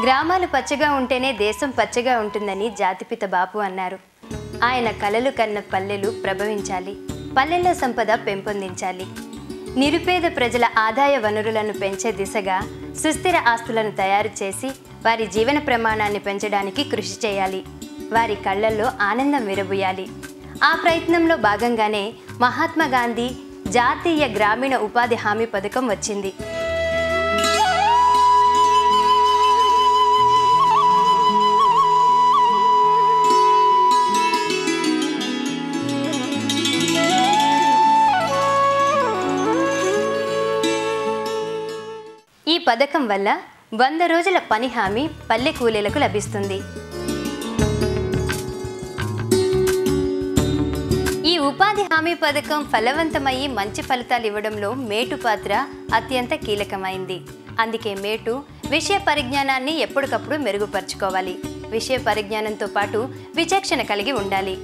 గ్రామాలు పచ్చగా ఉంటేనే దేశం పచ్చగా ఉంటుందని జాతిపిత బాపు అన్నారు. ఆయన కలలు కన్న పల్లెలు ప్రభవించాలి, పల్లెల్లో సంపద పెంపొందించాలి, నిరుపేద ప్రజల ఆదాయ వనరులను పెంచే దిశగా సుస్థిర ఆస్తులను తయారు చేసి వారి జీవన ప్రమాణాన్ని పెంచడానికి కృషి చేయాలి, వారి కళ్ళల్లో ఆనందం విరబూయాలి. ఆ ప్రయత్నంలో భాగంగానే మహాత్మా గాంధీ జాతీయ గ్రామీణ ఉపాధి హామీ పథకం వచ్చింది. ఈ పథకం వల్ల 100 రోజుల పని హామీ పల్లె కూలీలకు లభిస్తుంది. ఈ ఉపాధి హామీ పథకం ఫలవంతమయ్యి మంచి ఫలితాలు ఇవ్వడంలో మేటు పాత్ర అత్యంత కీలకమైంది. అందుకే మేటు విషయ పరిజ్ఞానాన్ని ఎప్పటికప్పుడు మెరుగుపరుచుకోవాలి. విషయ పరిజ్ఞానంతో పాటు విచక్షణ కలిగి ఉండాలి.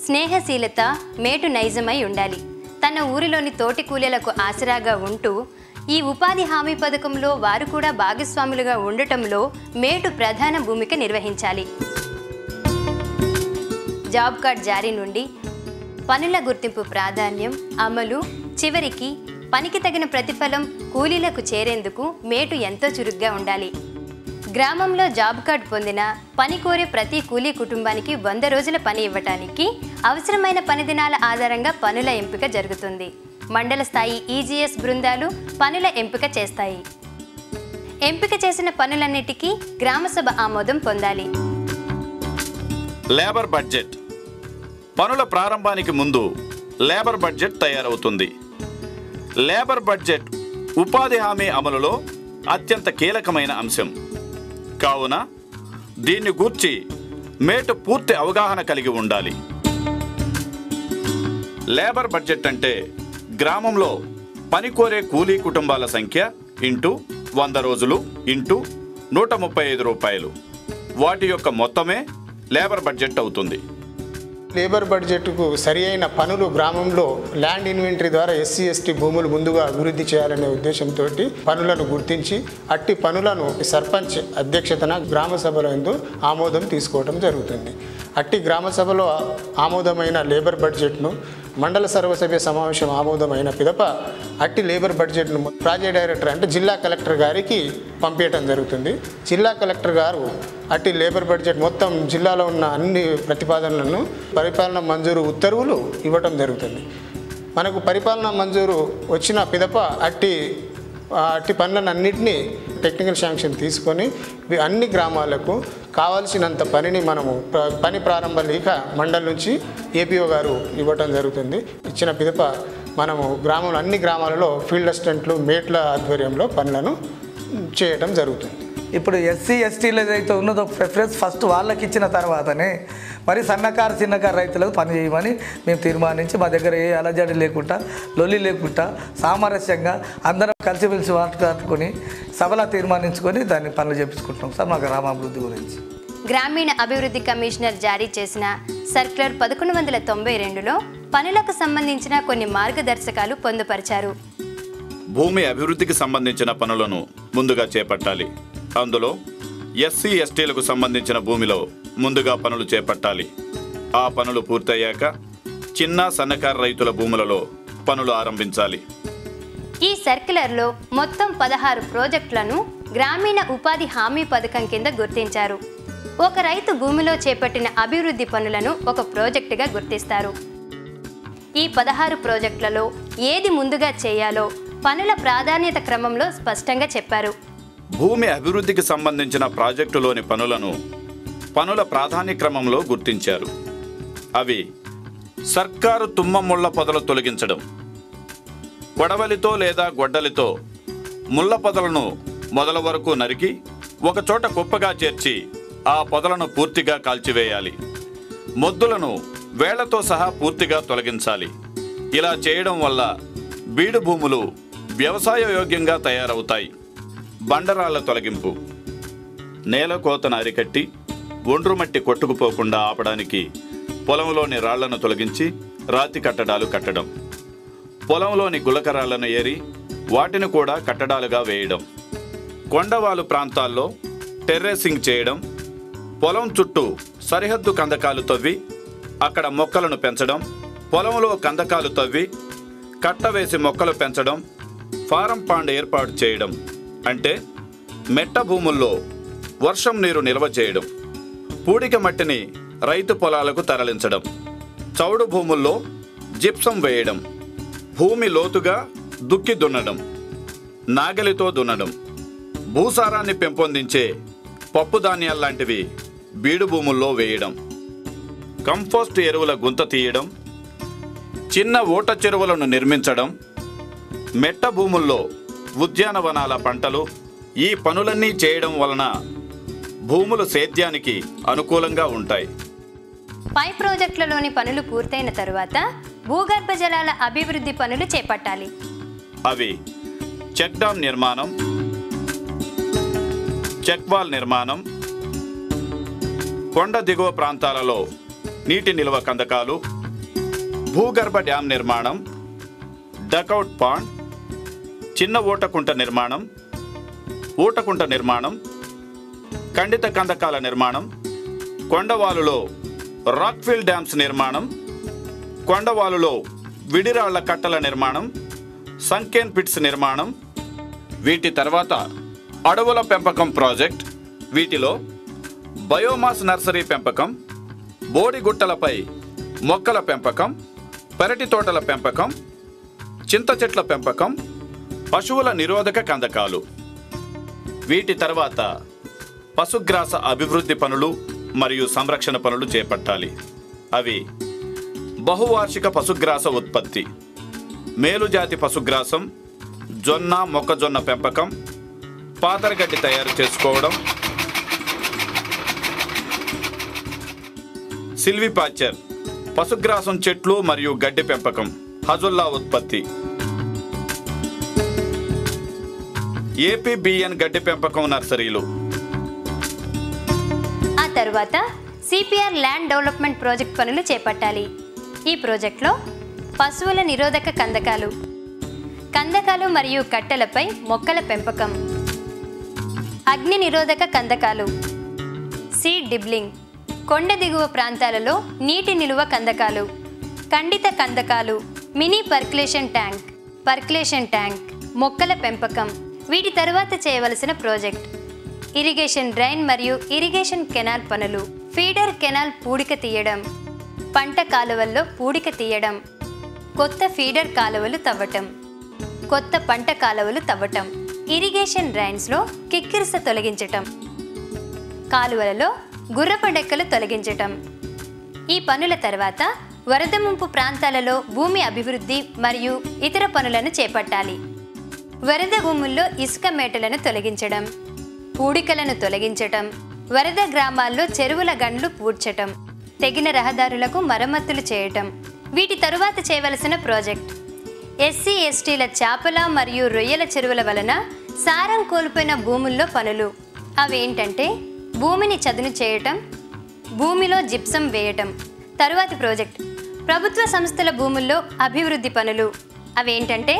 స్నేహశీలత మేటు నైజమై ఉండాలి. తన ఊరిలోని తోటి కూలీలకు ఆసరాగా ఉంటూ ఈ ఉపాధి హామీ పథకంలో వారు కూడా భాగస్వాములుగా ఉండటంలో మేటు ప్రధాన భూమిక నిర్వహించాలి. జాబ్ కార్డ్ జారీ నుండి పనుల గుర్తింపు ప్రాధాన్యం, అమలు, చివరికి పనికి తగిన ప్రతిఫలం కూలీలకు చేరేందుకు మేటు ఎంతో చురుగ్గా ఉండాలి. గ్రామంలో జాబ్ కార్డ్ పొందిన పని కోరే ప్రతి కూలీ కుటుంబానికి 100 రోజుల పని ఇవ్వటానికి అవసరమైన పని దినాల ఆధారంగా పనుల ఎంపిక జరుగుతుంది. మండల స్థాయి ఈజీఎస్ బృందాలు పనుల ఎంపిక చేస్తాయి. ఎంపిక చేసిన పనులన్నిటికీ గ్రామసభ ఆమోదం పొందాలి. Labour budget. పనుల ప్రారంభానికి ముందు లేబర్ బడ్జెట్ తయారవుతుంది. లేబర్ బడ్జెట్ ఉపాధి హామీ అమలులో అత్యంత కీలకమైన అంశం కావున దీన్ని గూర్చి మేటు పూర్తి అవగాహన కలిగి ఉండాలి. లేబర్ బడ్జెట్ అంటే గ్రామంలో పని కోరే కూలీ కుటుంబాల సంఖ్య ఇంటూ 100 రోజులు ఇంటూ 135 రూపాయలు, వాటి యొక్క మొత్తమే లేబర్ బడ్జెట్ అవుతుంది. లేబర్ బడ్జెట్కు సరి అయిన పనులు గ్రామంలో ల్యాండ్ ఇన్వెంటరీ ద్వారా ఎస్సీ ఎస్టీ భూములు ముందుగా అభివృద్ధి చేయాలనే ఉద్దేశంతో పనులను గుర్తించి అట్టి పనులను సర్పంచ్ అధ్యక్షతన గ్రామ సభలో ఆమోదం తీసుకోవడం జరుగుతుంది. అట్టి గ్రామ సభలో ఆమోదమైన లేబర్ బడ్జెట్ను మండల సర్వసభ్య సమావేశం ఆమోదమైన పిదప అట్టి లేబర్ బడ్జెట్ను ప్రాజెక్ట్ డైరెక్టర్ అంటే జిల్లా కలెక్టర్ గారికి పంపించడం జరుగుతుంది. జిల్లా కలెక్టర్ గారు అట్టి లేబర్ బడ్జెట్ మొత్తం జిల్లాలో ఉన్న అన్ని ప్రతిపాదనలను పరిపాలన మంజూరు ఉత్తర్వులు ఇవ్వటం జరుగుతుంది. మనకు పరిపాలన మంజూరు వచ్చిన పిదప అట్టి పనులన్నింటినీ టెక్నికల్ శాంక్షన్ తీసుకొని అన్ని గ్రామాలకు కావాల్సినంత పనిని మనము పని ప్రారంభ లేఖ మండలి నుంచి ఏపీఓ గారు ఇవ్వటం జరుగుతుంది. ఇచ్చిన పిదప మనము గ్రామంలో అన్ని గ్రామాలలో ఫీల్డ్ అసిస్టెంట్లు మేట్ల ఆధ్వర్యంలో పనులను చేయటం జరుగుతుంది. ఇప్పుడు ఎస్సీ ఎస్టీలు ఏదైతే ఉన్నదో ప్రిఫరెన్స్ ఫస్ట్ వాళ్ళకి ఇచ్చిన తర్వాతనే మరి సన్నకారు చిన్నకారు రైతులకు పని చేయమని మేము తీర్మానించి మా దగ్గర ఏ అలజడి లేకుండా లొల్లి లేకుండా సామరస్యంగా అందరం కలిసిమెలిసి మాట్లాడుకొని సభలా తీర్మానించుకొని దాన్ని పనులు చేపించుకుంటున్నాం సార్ మా గ్రామాభివృద్ధి గురించి. గ్రామీణ అభివృద్ధి కమిషనర్ జారీ చేసిన సర్క్యులర్ 1192లో పనులకు సంబంధించిన కొన్ని మార్గదర్శకాలు పొందుపరిచారు. భూమి అభివృద్ధికి సంబంధించిన పనులను ముందుగా చేపట్టాలి. అందులో ఎస్సీ ఎస్టీలకు సంబంధించిన భూమిలో ముందుగా పనులు చేపట్టాలి. ఆ పనులు పూర్తయ్యాక చిన్న సన్నకారు రైతుల భూములలో పనులు ఆరంభించాలి. ఈ సర్క్యులర్లో మొత్తం 16 ప్రాజెక్టులను గ్రామీణ ఉపాధి హామీ పథకం కింద గుర్తించారు. ఒక రైతు భూమిలో చేపట్టిన అభివృద్ధి పనులను ఒక ప్రాజెక్టుగా గుర్తిస్తారు. ఈ 16 ప్రాజెక్టులలో ఏది ముందుగా చేయాలో పనుల ప్రాధాన్యత క్రమంలో స్పష్టంగా చెప్పారు. భూమి అభివృద్ధికి సంబంధించిన ప్రాజెక్టులోని పనులను పనుల ప్రాధాన్య క్రమంలో గుర్తించారు. అవి సర్కారు తుమ్మ ముళ్ళ పొదలు తొలగించడం, కొడవలితో లేదా గొడ్డలితో ముళ్ళ పొదలను మొదల వరకు నరికి ఒకచోట కుప్పగా చేర్చి ఆ పొదలను పూర్తిగా కాల్చివేయాలి. మొద్దులను వేళ్లతో సహా పూర్తిగా తొలగించాలి. ఇలా చేయడం వల్ల బీడు భూములు వ్యవసాయ యోగ్యంగా తయారవుతాయి. బండరాళ్ల తొలగింపు, నేల కోతను అరికట్టి ఒండ్రు మట్టి కొట్టుకుపోకుండా ఆపడానికి పొలంలోని రాళ్లను తొలగించి రాతి కట్టడాలు కట్టడం, పొలంలోని గులకరాళ్లను ఏరి వాటిని కూడా కట్టడాలుగా వేయడం, కొండవాలు ప్రాంతాల్లో టెర్రేసింగ్ చేయడం, పొలం చుట్టూ సరిహద్దు కందకాలు తవ్వి అక్కడ మొక్కలను పెంచడం, పొలంలో కందకాలు తవ్వి కట్ట వేసి మొక్కలు పెంచడం, ఫారం పాండ్ ఏర్పాటు చేయడం అంటే మెట్ట భూముల్లో వర్షం నీరు నిల్వ చేయడం, పూడిక మట్టిని రైతు పొలాలకు తరలించడం, చౌడు భూముల్లో జిప్సం వేయడం, భూమి లోతుగా దుక్కి దున్నడం, నాగలితో దున్నడం, భూసారాన్ని పెంపొందించే పప్పు ధాన్యాల్లాంటివి బీడు భూముల్లో వేయడం, కంపోస్ట్ ఎరువుల గుంత తీయడం, చిన్న ఊట చెరువులను నిర్మించడం, మెట్ట భూముల్లో ఉద్యానవనాల పంటలు. ఈ పనులన్నీ చేయడం వలన భూములు సేద్యానికి అనుకూలంగా ఉంటాయి. పై ప్రాజెక్టులలోని పనులు పూర్తయిన తరువాత భూగర్భ జలాల అభివృద్ధి పనులు చేపట్టాలి. అవి చెక్ డ్యామ్ నిర్మాణం, చెక్ వాల్ నిర్మాణం, కొండ దిగువ ప్రాంతాలలో నీటి నిల్వ కందకాలు, భూగర్భ డ్యామ్ నిర్మాణం, డకౌట్ పాండ్, చిన్న ఊటకుంట నిర్మాణం, ఊటకుంట నిర్మాణం, ఖండిత కందకాల నిర్మాణం, కొండవాలులో రాక్ఫిల్ డ్యామ్స్ నిర్మాణం, కొండవాలులో విడిరాళ్ల కట్టల నిర్మాణం, సంకేన్ పిట్స్ నిర్మాణం. వీటి తర్వాత అడవుల పెంపకం ప్రాజెక్ట్. వీటిలో బయోమాస్ నర్సరీ పెంపకం, బోడిగుట్టలపై మొక్కల పెంపకం, పెరటి తోటల పెంపకం, చింత చెట్ల పెంపకం, పశువుల నిరోధక కందకాలు. వీటి తర్వాత పశుగ్రాస అభివృద్ధి పనులు మరియు సంరక్షణ పనులు చేపట్టాలి. అవి బహువార్షిక పశుగ్రాస ఉత్పత్తి, మేలుజాతి పశుగ్రాసం, జొన్న మొక్కజొన్న పెంపకం, పాతరగడ్డి తయారు చేసుకోవడం, సిల్విపాచర్ పశుగ్రాసం చెట్లు మరియు గడ్డి పెంపకం, హజుల్లా ఉత్పత్తి, ఏపీబిఎన్ గడ్డి పెంపకం నర్సరీలు. ఆ తరువాత సిపిఆర్ ల్యాండ్ డెవలప్మెంట్ ప్రాజెక్ట్ పనులు చేపట్టాలి. ఈ ప్రాజెక్టులో పశువుల నిరోధక కందకాలు, కందకాలు మరియు కట్టెలపై మొక్కల పెంపకం, అగ్ని నిరోధక కందకాలు, సీడ్ డిబ్లింగ్, కొండ దిగువ ప్రాంతాలలో నీటి నిలువ కందకాలు, ఖండిత కందకాలు, మినీ పర్కులేషన్ ట్యాంక్, మొక్కల పెంపకం. వీటి తరువాత చేయవలసిన ప్రాజెక్ట్ ఇరిగేషన్ డ్రైన్ మరియు ఇరిగేషన్ కెనాల్ పనులు, ఫీడర్ కెనాల్ పూడిక తీయడం, పంట కాలువల్లో పూడిక తీయడం, కొత్త ఫీడర్ కాలువలు తవ్వటం, కొత్త పంట కాలువలు తవ్వటం, ఇరిగేషన్ డ్రైన్స్లో కిక్కిరిస తొలగించటం, కాలువలలో గుర్రపు డెక్కలు తొలగించటం. ఈ పనుల తర్వాత వరద ముంపు ప్రాంతాలలో భూమి అభివృద్ధి మరియు ఇతర పనులను చేపట్టాలి. వరద భూముల్లో ఇసుక మేటలను తొలగించడం, పూడికలను తొలగించటం, వరద గ్రామాల్లో చెరువుల గండ్లు పూడ్చటం, తెగిన రహదారులకు మరమ్మతులు చేయటం. వీటి తరువాత చేయవలసిన ప్రాజెక్ట్ ఎస్సీ ఎస్టీల చేపల మరియు రొయ్యల చెరువుల వలన సారం కోల్పోయిన భూముల్లో పనులు. అవేంటంటే భూమిని చదును చేయటం, భూమిలో జిప్సం వేయటం. తరువాతి ప్రాజెక్ట్ ప్రభుత్వ సంస్థల భూముల్లో అభివృద్ధి పనులు. అవేంటంటే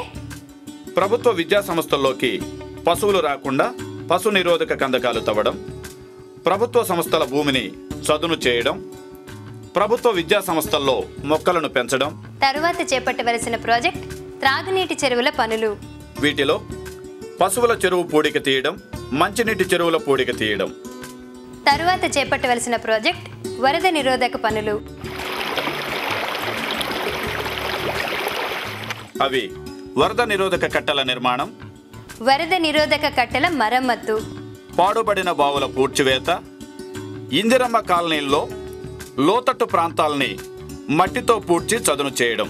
ప్రభుత్వ విద్యా సంస్థల్లోకి పశువులు రాకుండా పశు నిరోధక కందకాలు తవ్వడం, ప్రభుత్వ సంస్థల భూమిని చదును చేయడం, ప్రభుత్వ విద్యా సంస్థల్లో మొక్కలను పెంచడం. తరువాత చేపట్టవలసిన ప్రాజెక్ట్ త్రాగునీటి చెరువుల పనులు. వీటిలో పశువుల చెరువు పూడిక తీయడం, మంచినీటి చెరువుల పూడిక తీయడం. తరువాత చేపట్టవలసిన ప్రాజెక్ట్ వరద నిరోధక పనులు. అవి వరద నిరోధక కట్టల నిర్మాణం, వరద నిరోధక కట్టెల మరమ్మత్తు, పాడుబడిన బావుల పూడ్చివేత, ఇందిరమ్మ కాలనీల్లో లోతట్టు ప్రాంతాలని మట్టితో పూడ్చి చదును చేయడం,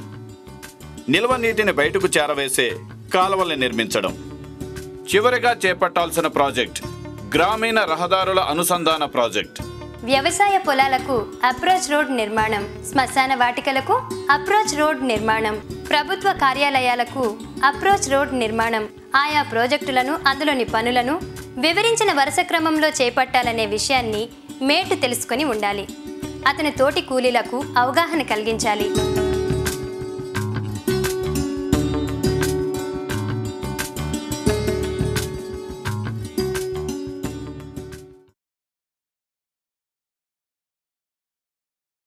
నిల్వ నీటిని బయటకు చేరవేసే కాలువల్ని నిర్మించడం. చివరిగా చేపట్టాల్సిన ప్రాజెక్ట్ గ్రామీణ రహదారుల అనుసంధాన ప్రాజెక్ట్. వ్యవసాయ పొలాలకు అప్రోచ్ రోడ్ నిర్మాణం, శ్మశాన వాటికలకు అప్రోచ్ రోడ్ నిర్మాణం, ప్రభుత్వ కార్యాలయాలకు అప్రోచ్ రోడ్ నిర్మాణం. ఆయా ప్రాజెక్టులను అందులోని పనులను వివరించిన వరుస క్రమంలో చేపట్టాలనే విషయాన్ని మేటు తెలుసుకొని ఉండాలి. అతని తోటి కూలీలకు అవగాహన కలిగించాలి.